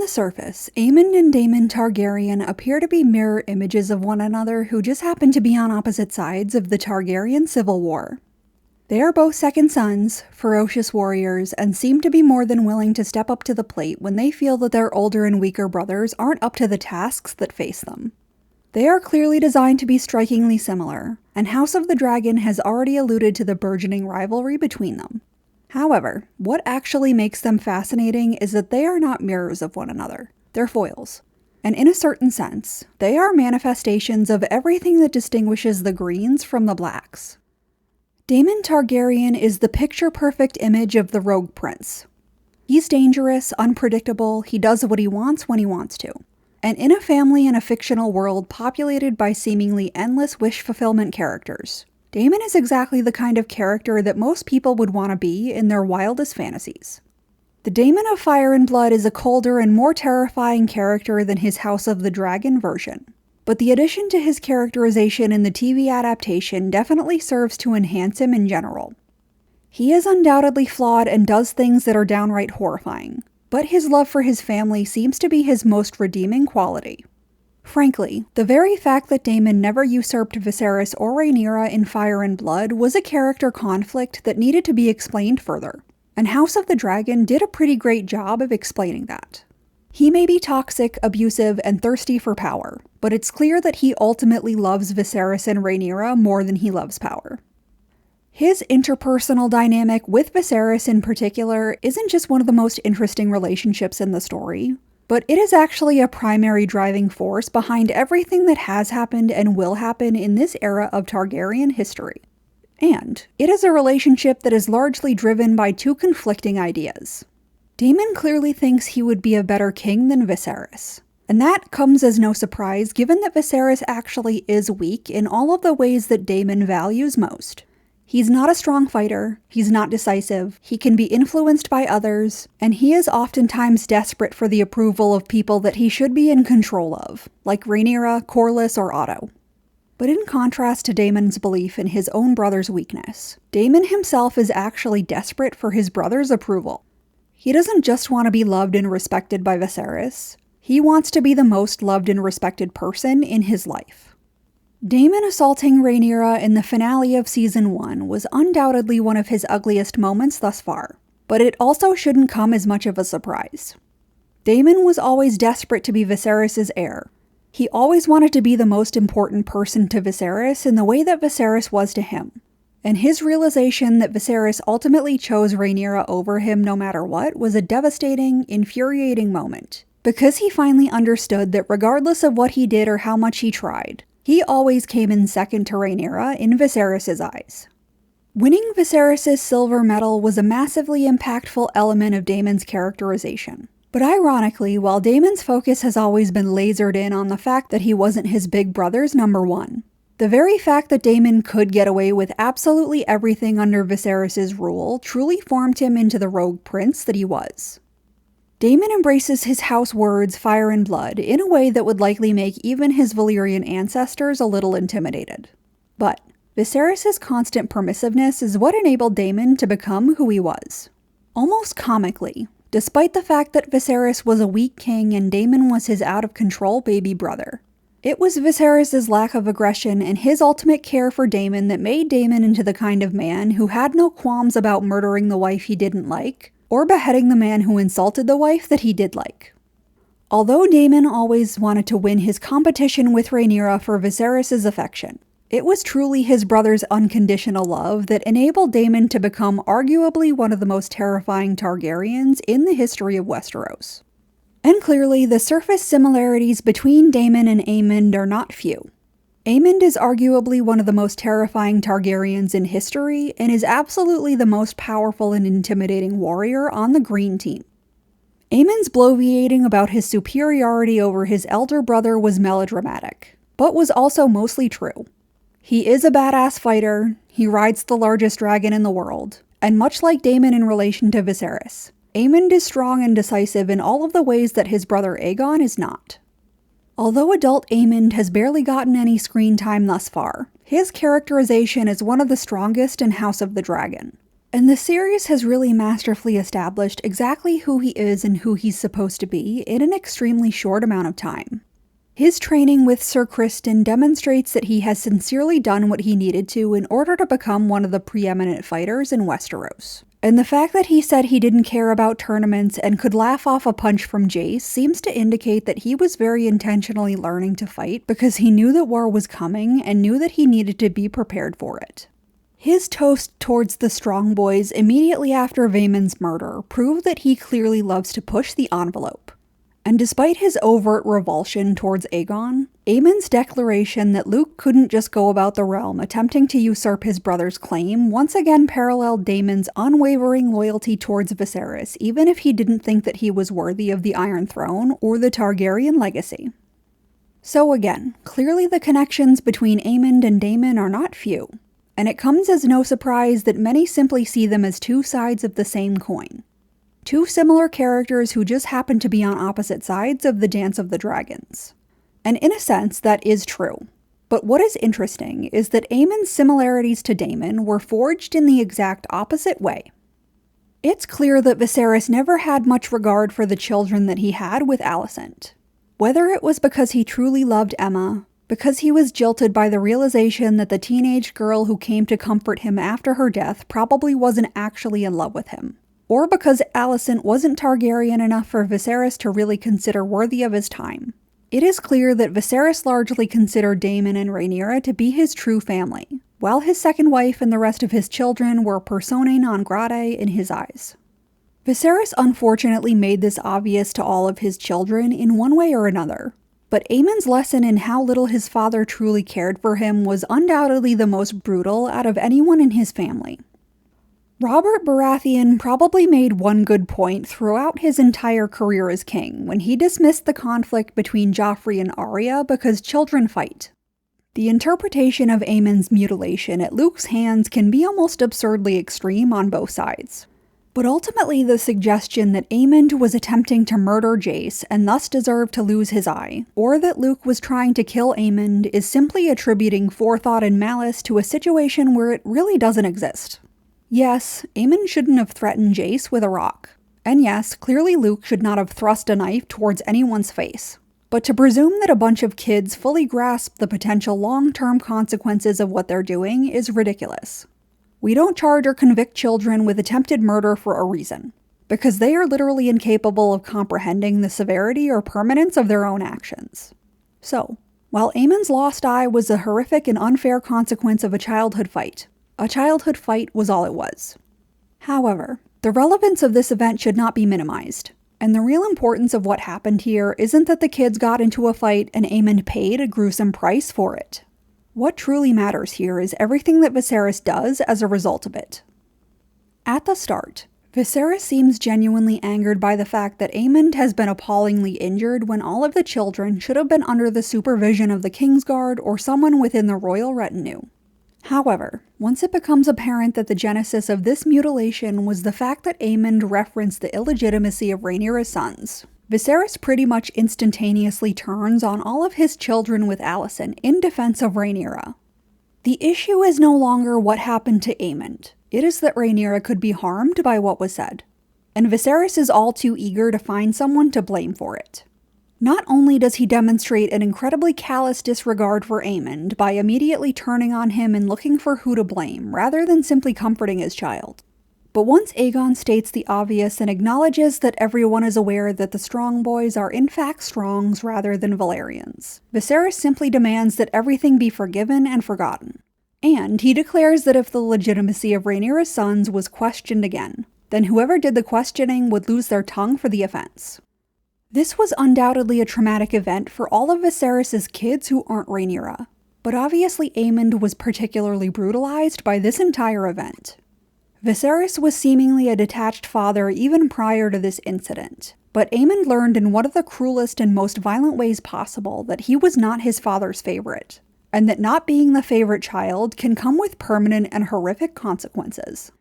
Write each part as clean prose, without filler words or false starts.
the surface, Aemond and Daemon Targaryen appear to be mirror images of one another who just happen to be on opposite sides of the Targaryen civil war. They are both second sons, ferocious warriors, and seem to be more than willing to step up to the plate when they feel that their older and weaker brothers aren't up to the tasks that face them. They are clearly designed to be strikingly similar, and House of the Dragon has already alluded to the burgeoning rivalry between them. However, what actually makes them fascinating is that they are not mirrors of one another, they're foils. And in a certain sense, they are manifestations of everything that distinguishes the Greens from the Blacks. Daemon Targaryen is the picture-perfect image of the rogue prince. He's dangerous, unpredictable, he does what he wants when he wants to. And in a family in a fictional world populated by seemingly endless wish fulfillment characters, Daemon is exactly the kind of character that most people would want to be in their wildest fantasies. The Daemon of Fire and Blood is a colder and more terrifying character than his House of the Dragon version, but the addition to his characterization in the TV adaptation definitely serves to enhance him in general. He is undoubtedly flawed and does things that are downright horrifying, but his love for his family seems to be his most redeeming quality. Frankly, the very fact that Daemon never usurped Viserys or Rhaenyra in Fire and Blood was a character conflict that needed to be explained further, and House of the Dragon did a pretty great job of explaining that. He may be toxic, abusive, and thirsty for power, but it's clear that he ultimately loves Viserys and Rhaenyra more than he loves power. His interpersonal dynamic with Viserys in particular isn't just one of the most interesting relationships in the story, but it is actually a primary driving force behind everything that has happened and will happen in this era of Targaryen history. And it is a relationship that is largely driven by two conflicting ideas. Daemon clearly thinks he would be a better king than Viserys, and that comes as no surprise given that Viserys actually is weak in all of the ways that Daemon values most. He's not a strong fighter, he's not decisive, he can be influenced by others, and he is oftentimes desperate for the approval of people that he should be in control of, like Rhaenyra, Corlys, or Otto. But in contrast to Daemon's belief in his own brother's weakness, Daemon himself is actually desperate for his brother's approval. He doesn't just want to be loved and respected by Viserys, he wants to be the most loved and respected person in his life. Daemon assaulting Rhaenyra in the finale of Season 1 was undoubtedly one of his ugliest moments thus far, but it also shouldn't come as much of a surprise. Daemon was always desperate to be Viserys' heir. He always wanted to be the most important person to Viserys in the way that Viserys was to him, and his realization that Viserys ultimately chose Rhaenyra over him no matter what was a devastating, infuriating moment, because he finally understood that regardless of what he did or how much he tried, he always came in second to Rhaenyra in Viserys' eyes. Winning Viserys' silver medal was a massively impactful element of Daemon's characterization. But ironically, while Daemon's focus has always been lasered in on the fact that he wasn't his big brother's number one, the very fact that Daemon could get away with absolutely everything under Viserys' rule truly formed him into the rogue prince that he was. Daemon embraces his house words, fire and blood, in a way that would likely make even his Valyrian ancestors a little intimidated. But Viserys' constant permissiveness is what enabled Daemon to become who he was. Almost comically, despite the fact that Viserys was a weak king and Daemon was his out-of-control baby brother, it was Viserys' lack of aggression and his ultimate care for Daemon that made Daemon into the kind of man who had no qualms about murdering the wife he didn't like, or beheading the man who insulted the wife that he did like. Although Daemon always wanted to win his competition with Rhaenyra for Viserys' affection, it was truly his brother's unconditional love that enabled Daemon to become arguably one of the most terrifying Targaryens in the history of Westeros. And clearly, the surface similarities between Daemon and Aemond are not few. Aemond is arguably one of the most terrifying Targaryens in history, and is absolutely the most powerful and intimidating warrior on the Green team. Aemond's bloviating about his superiority over his elder brother was melodramatic, but was also mostly true. He is a badass fighter, he rides the largest dragon in the world, and much like Daemon in relation to Viserys, Aemond is strong and decisive in all of the ways that his brother Aegon is not. Although adult Aemond has barely gotten any screen time thus far, his characterization is one of the strongest in House of the Dragon. And the series has really masterfully established exactly who he is and who he's supposed to be in an extremely short amount of time. His training with Sir Criston demonstrates that he has sincerely done what he needed to in order to become one of the preeminent fighters in Westeros. And the fact that he said he didn't care about tournaments and could laugh off a punch from Jace seems to indicate that he was very intentionally learning to fight because he knew that war was coming and knew that he needed to be prepared for it. His toast towards the Strong Boys immediately after Vaemon's murder proved that he clearly loves to push the envelope. And despite his overt revulsion towards Aegon, Aemond's declaration that Luke couldn't just go about the realm attempting to usurp his brother's claim once again paralleled Daemon's unwavering loyalty towards Viserys, even if he didn't think that he was worthy of the Iron Throne or the Targaryen legacy. So again, clearly the connections between Aemond and Daemon are not few, and it comes as no surprise that many simply see them as two sides of the same coin. Two similar characters who just happen to be on opposite sides of the Dance of the Dragons. And in a sense, that is true. But what is interesting is that Aemond's similarities to Daemon were forged in the exact opposite way. It's clear that Viserys never had much regard for the children that he had with Alicent. Whether it was because he truly loved Aemma, because he was jilted by the realization that the teenage girl who came to comfort him after her death probably wasn't actually in love with him, or because Alicent wasn't Targaryen enough for Viserys to really consider worthy of his time. It is clear that Viserys largely considered Daemon and Rhaenyra to be his true family, while his second wife and the rest of his children were personae non gratae in his eyes. Viserys unfortunately made this obvious to all of his children in one way or another, but Aemon's lesson in how little his father truly cared for him was undoubtedly the most brutal out of anyone in his family. Robert Baratheon probably made one good point throughout his entire career as king when he dismissed the conflict between Joffrey and Arya because children fight. The interpretation of Aemon's mutilation at Luke's hands can be almost absurdly extreme on both sides. But ultimately the suggestion that Aemond was attempting to murder Jace and thus deserved to lose his eye, or that Luke was trying to kill Aemond, is simply attributing forethought and malice to a situation where it really doesn't exist. Yes, Aemond shouldn't have threatened Jace with a rock. And yes, clearly Luke should not have thrust a knife towards anyone's face. But to presume that a bunch of kids fully grasp the potential long-term consequences of what they're doing is ridiculous. We don't charge or convict children with attempted murder for a reason, because they are literally incapable of comprehending the severity or permanence of their own actions. So, while Aemond's lost eye was a horrific and unfair consequence of a childhood fight was all it was. However, the relevance of this event should not be minimized, and the real importance of what happened here isn't that the kids got into a fight and Aemond paid a gruesome price for it. What truly matters here is everything that Viserys does as a result of it. At the start, Viserys seems genuinely angered by the fact that Aemond has been appallingly injured when all of the children should have been under the supervision of the Kingsguard or someone within the royal retinue. However, once it becomes apparent that the genesis of this mutilation was the fact that Aemond referenced the illegitimacy of Rhaenyra's sons, Viserys pretty much instantaneously turns on all of his children with Alicent in defense of Rhaenyra. The issue is no longer what happened to Aemond, it is that Rhaenyra could be harmed by what was said, and Viserys is all too eager to find someone to blame for it. Not only does he demonstrate an incredibly callous disregard for Aemond by immediately turning on him and looking for who to blame, rather than simply comforting his child, but once Aegon states the obvious and acknowledges that everyone is aware that the Strong Boys are in fact Strongs rather than Valyrians, Viserys simply demands that everything be forgiven and forgotten. And he declares that if the legitimacy of Rhaenyra's sons was questioned again, then whoever did the questioning would lose their tongue for the offense. This was undoubtedly a traumatic event for all of Viserys' kids who aren't Rhaenyra, but obviously Aemond was particularly brutalized by this entire event. Viserys was seemingly a detached father even prior to this incident, but Aemond learned in one of the cruelest and most violent ways possible that he was not his father's favorite, and that not being the favorite child can come with permanent and horrific consequences.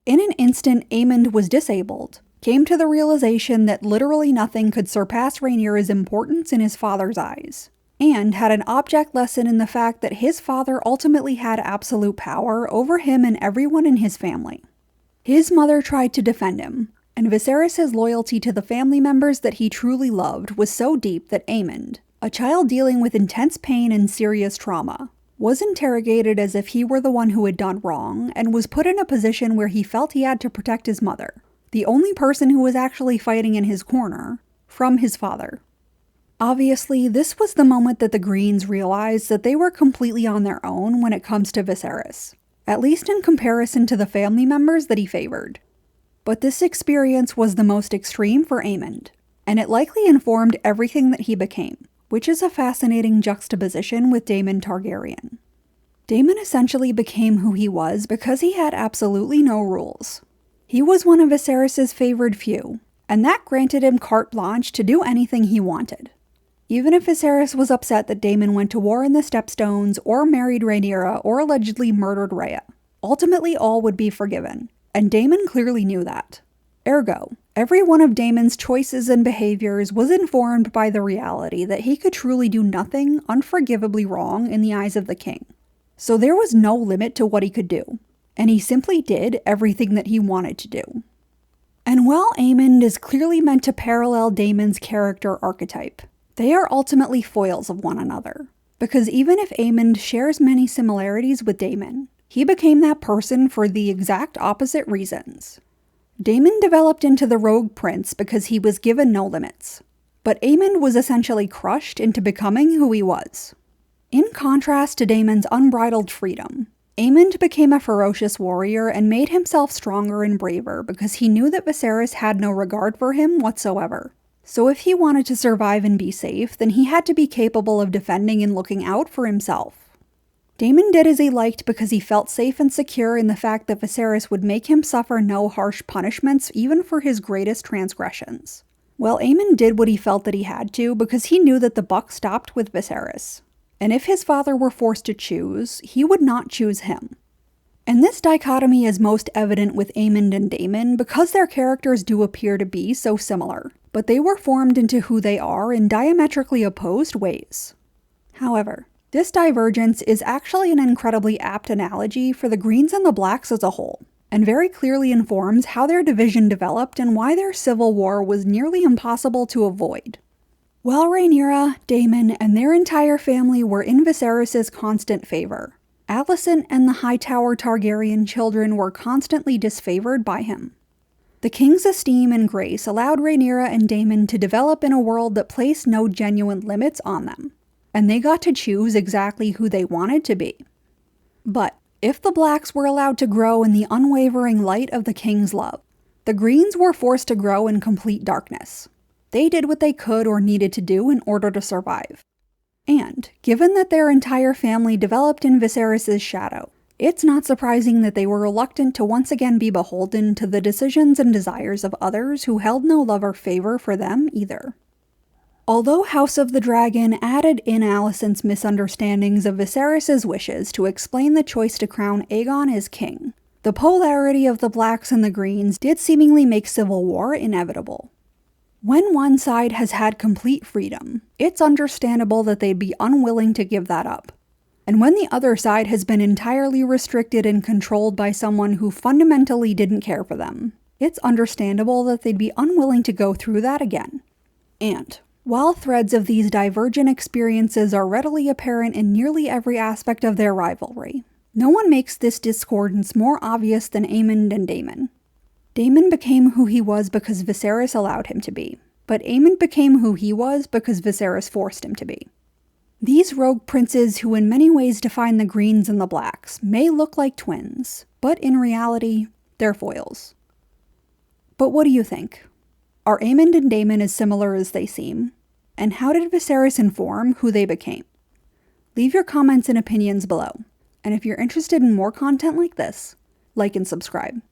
In an instant, Aemond was disabled, came to the realization that literally nothing could surpass Rhaenyra's importance in his father's eyes, and had an object lesson in the fact that his father ultimately had absolute power over him and everyone in his family. His mother tried to defend him, and Viserys' loyalty to the family members that he truly loved was so deep that Aemond, a child dealing with intense pain and serious trauma, was interrogated as if he were the one who had done wrong and was put in a position where he felt he had to protect his mother, the only person who was actually fighting in his corner, from his father. Obviously, this was the moment that the Greens realized that they were completely on their own when it comes to Viserys, at least in comparison to the family members that he favored. But this experience was the most extreme for Aemond, and it likely informed everything that he became, which is a fascinating juxtaposition with Daemon Targaryen. Daemon essentially became who he was because he had absolutely no rules. He was one of Viserys' favored few, and that granted him carte blanche to do anything he wanted. Even if Viserys was upset that Daemon went to war in the Stepstones, or married Rhaenyra, or allegedly murdered Rhea, ultimately all would be forgiven, and Daemon clearly knew that. Ergo, every one of Daemon's choices and behaviors was informed by the reality that he could truly do nothing unforgivably wrong in the eyes of the king. So there was no limit to what he could do, and he simply did everything that he wanted to do. And while Aemond is clearly meant to parallel Daemon's character archetype, they are ultimately foils of one another, because even if Aemond shares many similarities with Daemon, he became that person for the exact opposite reasons. Daemon developed into the rogue prince because he was given no limits, but Aemond was essentially crushed into becoming who he was. In contrast to Daemon's unbridled freedom, Aemond became a ferocious warrior and made himself stronger and braver because he knew that Viserys had no regard for him whatsoever. So if he wanted to survive and be safe, then he had to be capable of defending and looking out for himself. Daemon did as he liked because he felt safe and secure in the fact that Viserys would make him suffer no harsh punishments even for his greatest transgressions. While Aemond did what he felt that he had to because he knew that the buck stopped with Viserys. And if his father were forced to choose, he would not choose him. And this dichotomy is most evident with Aemond and Daemon because their characters do appear to be so similar, but they were formed into who they are in diametrically opposed ways. However, this divergence is actually an incredibly apt analogy for the Greens and the Blacks as a whole, and very clearly informs how their division developed and why their civil war was nearly impossible to avoid. While Rhaenyra, Daemon, and their entire family were in Viserys' constant favor, Alicent and the Hightower Targaryen children were constantly disfavored by him. The king's esteem and grace allowed Rhaenyra and Daemon to develop in a world that placed no genuine limits on them, and they got to choose exactly who they wanted to be. But if the Blacks were allowed to grow in the unwavering light of the king's love, the Greens were forced to grow in complete darkness. They did what they could or needed to do in order to survive. And, given that their entire family developed in Viserys' shadow, it's not surprising that they were reluctant to once again be beholden to the decisions and desires of others who held no love or favor for them either. Although House of the Dragon added in Alicent's misunderstandings of Viserys' wishes to explain the choice to crown Aegon as king, the polarity of the Blacks and the Greens did seemingly make civil war inevitable. When one side has had complete freedom, it's understandable that they'd be unwilling to give that up. And when the other side has been entirely restricted and controlled by someone who fundamentally didn't care for them, it's understandable that they'd be unwilling to go through that again. And, while threads of these divergent experiences are readily apparent in nearly every aspect of their rivalry, no one makes this discordance more obvious than Aemond and Daemon. Daemon became who he was because Viserys allowed him to be, but Aemond became who he was because Viserys forced him to be. These rogue princes who in many ways define the Greens and the Blacks may look like twins, but in reality, they're foils. But what do you think? Are Aemond and Daemon as similar as they seem? And how did Viserys inform who they became? Leave your comments and opinions below, and if you're interested in more content like this, like and subscribe.